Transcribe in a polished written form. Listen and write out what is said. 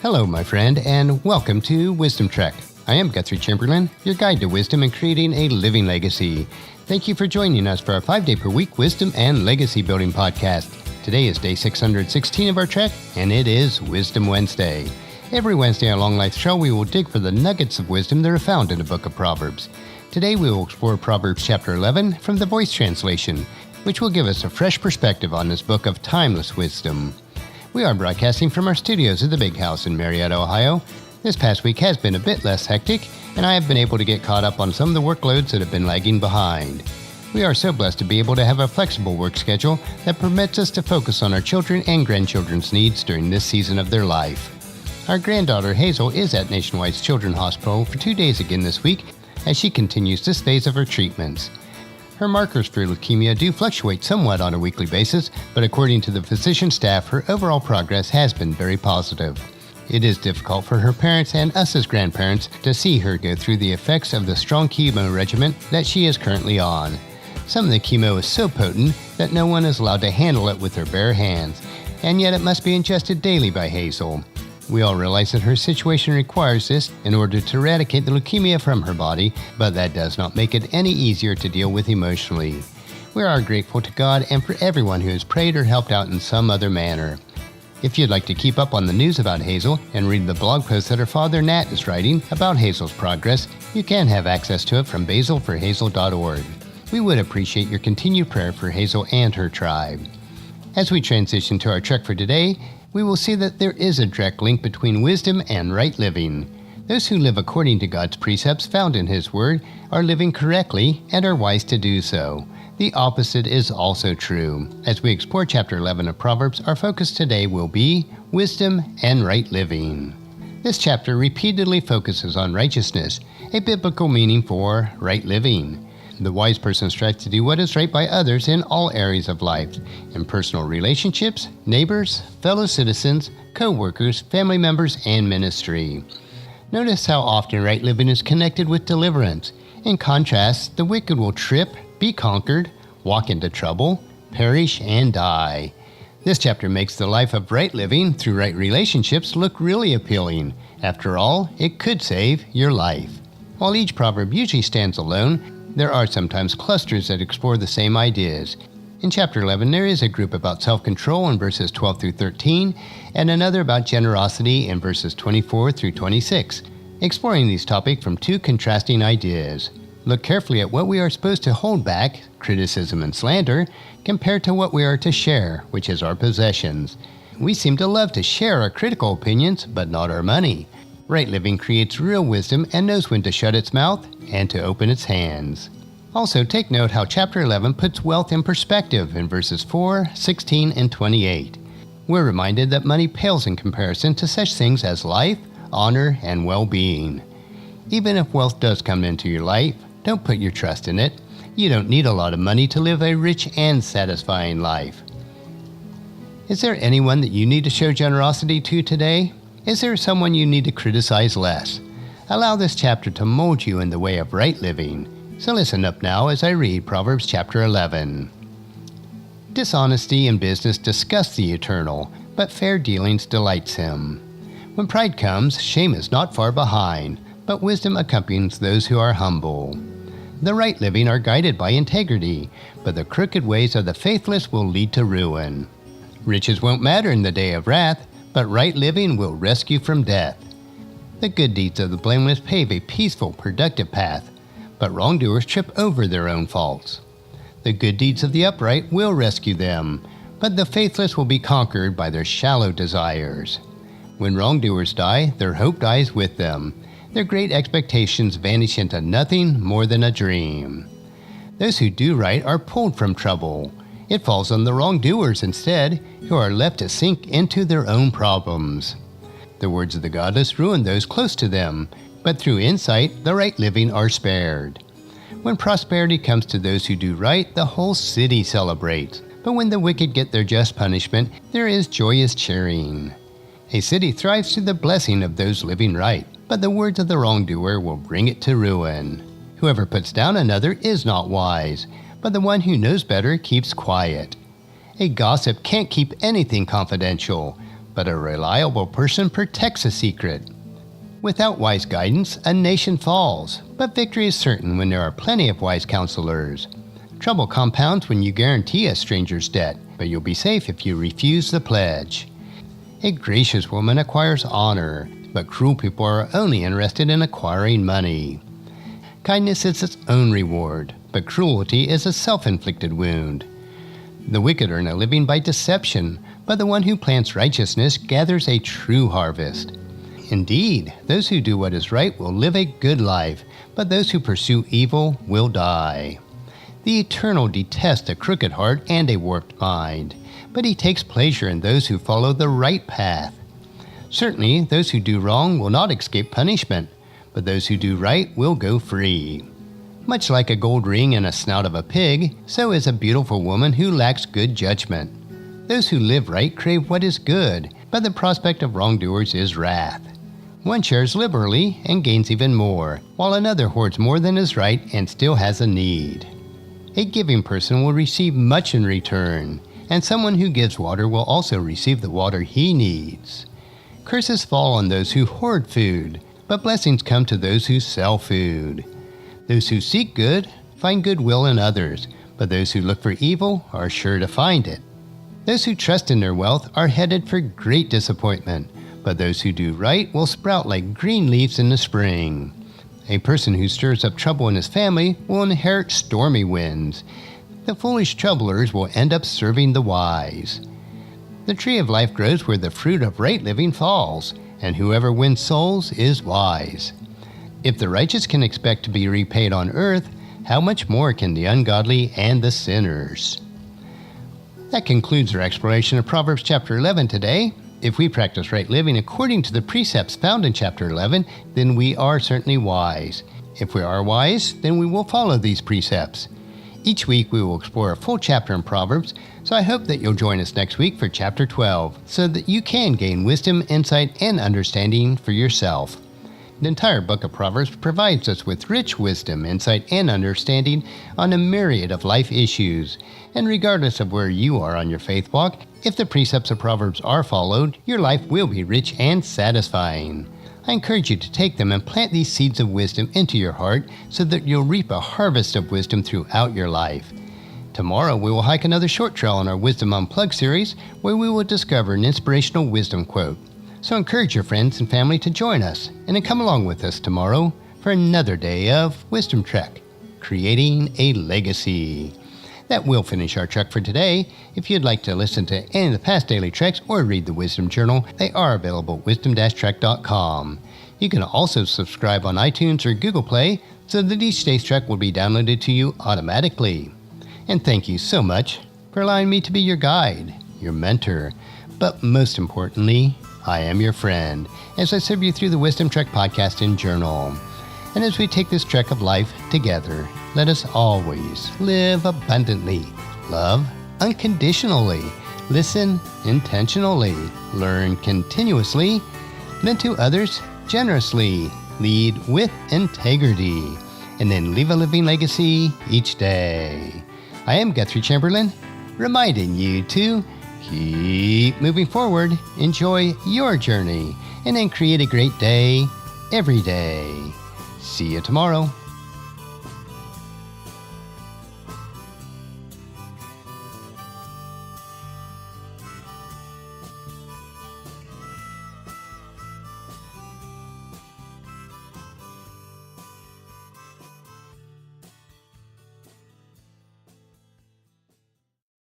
Hello, my friend, and welcome to Wisdom Trek. I am Guthrie Chamberlain, your guide to wisdom and creating a living legacy. Thank you for joining us for our 5-day-per-week wisdom and legacy building podcast. Today is day 616 of our trek, and it is Wisdom Wednesday. Every Wednesday on Long Life Trail, we will dig for the nuggets of wisdom that are found in the book of Proverbs. Today, we will explore Proverbs chapter 11 from the Voice translation, which will give us a fresh perspective on this book of timeless wisdom. We are broadcasting from our studios at the Big House in Marietta, Ohio. This past week has been a bit less hectic, and I have been able to get caught up on some of the workloads that have been lagging behind. We are so blessed to be able to have a flexible work schedule that permits us to focus on our children and grandchildren's needs during this season of their life. Our granddaughter Hazel is at Nationwide's Children's Hospital for 2 days again this week as she continues this phase of her treatments. Her markers for leukemia do fluctuate somewhat on a weekly basis, but according to the physician staff, her overall progress has been very positive. It is difficult for her parents and us as grandparents to see her go through the effects of the strong chemo regimen that she is currently on. Some of the chemo is so potent that no one is allowed to handle it with their bare hands, and yet it must be ingested daily by Hazel. We all realize that her situation requires this in order to eradicate the leukemia from her body, but that does not make it any easier to deal with emotionally. We are grateful to God and for everyone who has prayed or helped out in some other manner. If you'd like to keep up on the news about Hazel and read the blog post that her father Nat is writing about Hazel's progress, you can have access to it from basilforhazel.org. We would appreciate your continued prayer for Hazel and her tribe. As we transition to our trek for today, we will see that there is a direct link between wisdom and right living. Those who live according to God's precepts found in His Word are living correctly and are wise to do so. The opposite is also true. As we explore chapter 11 of Proverbs, our focus today will be wisdom and right living. This chapter repeatedly focuses on righteousness, a biblical meaning for right living. The wise person strives to do what is right by others in all areas of life, in personal relationships, neighbors, fellow citizens, co-workers, family members, and ministry. Notice how often right living is connected with deliverance. In contrast, the wicked will trip, be conquered, walk into trouble, perish, and die. This chapter makes the life of right living through right relationships look really appealing. After all, it could save your life. While each proverb usually stands alone, there are sometimes clusters that explore the same ideas. In chapter 11, there is a group about self-control in verses 12 through 13, and another about generosity in verses 24 through 26, exploring these topics from two contrasting ideas. Look carefully at what we are supposed to hold back, criticism and slander, compared to what we are to share, which is our possessions. We seem to love to share our critical opinions, but not our money. Right living creates real wisdom and knows when to shut its mouth and to open its hands. Also, take note how chapter 11 puts wealth in perspective in verses 4, 16, and 28. We're reminded that money pales in comparison to such things as life, honor, and well-being. Even if wealth does come into your life, don't put your trust in it. You don't need a lot of money to live a rich and satisfying life. Is there anyone that you need to show generosity to today? Is there someone you need to criticize less? Allow this chapter to mold you in the way of right living. So listen up now as I read Proverbs chapter 11. Dishonesty in business disgusts the eternal, but fair dealings delights him. When pride comes, shame is not far behind, but wisdom accompanies those who are humble. The right living are guided by integrity, but the crooked ways of the faithless will lead to ruin. Riches won't matter in the day of wrath, but right living will rescue from death. The good deeds of the blameless pave a peaceful, productive path, but wrongdoers trip over their own faults. The good deeds of the upright will rescue them, but the faithless will be conquered by their shallow desires. When wrongdoers die, their hope dies with them. Their great expectations vanish into nothing more than a dream. Those who do right are pulled from trouble. It falls on the wrongdoers instead, who are left to sink into their own problems. The words of the godless ruin those close to them, but through insight, the right living are spared. When prosperity comes to those who do right, the whole city celebrates. But when the wicked get their just punishment, there is joyous cheering. A city thrives through the blessing of those living right, but the words of the wrongdoer will bring it to ruin. Whoever puts down another is not wise, but the one who knows better keeps quiet. A gossip can't keep anything confidential, but a reliable person protects a secret. Without wise guidance, a nation falls, but victory is certain when there are plenty of wise counselors. Trouble compounds when you guarantee a stranger's debt, but you'll be safe if you refuse the pledge. A gracious woman acquires honor, but cruel people are only interested in acquiring money. Kindness is its own reward, but cruelty is a self-inflicted wound. The wicked earn a living by deception, but the one who plants righteousness gathers a true harvest. Indeed, those who do what is right will live a good life, but those who pursue evil will die. The Eternal detests a crooked heart and a warped mind, but he takes pleasure in those who follow the right path. Certainly, those who do wrong will not escape punishment, but those who do right will go free. Much like a gold ring in a snout of a pig, so is a beautiful woman who lacks good judgment. Those who live right crave what is good, but the prospect of wrongdoers is wrath. One shares liberally and gains even more, while another hoards more than is right and still has a need. A giving person will receive much in return, and someone who gives water will also receive the water he needs. Curses fall on those who hoard food, but blessings come to those who sell food. Those who seek good find goodwill in others, but those who look for evil are sure to find it. Those who trust in their wealth are headed for great disappointment, but those who do right will sprout like green leaves in the spring. A person who stirs up trouble in his family will inherit stormy winds. The foolish troublers will end up serving the wise. The tree of life grows where the fruit of right living falls, and whoever wins souls is wise. If the righteous can expect to be repaid on earth, how much more can the ungodly and the sinners? That concludes our exploration of Proverbs chapter 11 today. If we practice right living according to the precepts found in chapter 11, then we are certainly wise. If we are wise, then we will follow these precepts. Each week we will explore a full chapter in Proverbs, so I hope that you'll join us next week for chapter 12, so that you can gain wisdom, insight, and understanding for yourself. The entire book of Proverbs provides us with rich wisdom, insight, and understanding on a myriad of life issues. And regardless of where you are on your faith walk, if the precepts of Proverbs are followed, your life will be rich and satisfying. I encourage you to take them and plant these seeds of wisdom into your heart so that you'll reap a harvest of wisdom throughout your life. Tomorrow we will hike another short trail on our Wisdom Unplugged series, where we will discover an inspirational wisdom quote. So encourage your friends and family to join us and then come along with us tomorrow for another day of Wisdom Trek, creating a legacy. That will finish our trek for today. If you'd like to listen to any of the past daily treks or read the Wisdom Journal, they are available at wisdom-trek.com. You can also subscribe on iTunes or Google Play so that each day's trek will be downloaded to you automatically. And thank you so much for allowing me to be your guide, your mentor, but most importantly, I am your friend as I serve you through the Wisdom Trek podcast and journal. And as we take this trek of life together, let us always live abundantly, love unconditionally, listen intentionally, learn continuously, lend to others generously, lead with integrity, and then leave a living legacy each day. I am Guthrie Chamberlain, reminding you to keep moving forward, enjoy your journey, and then create a great day every day. See you tomorrow.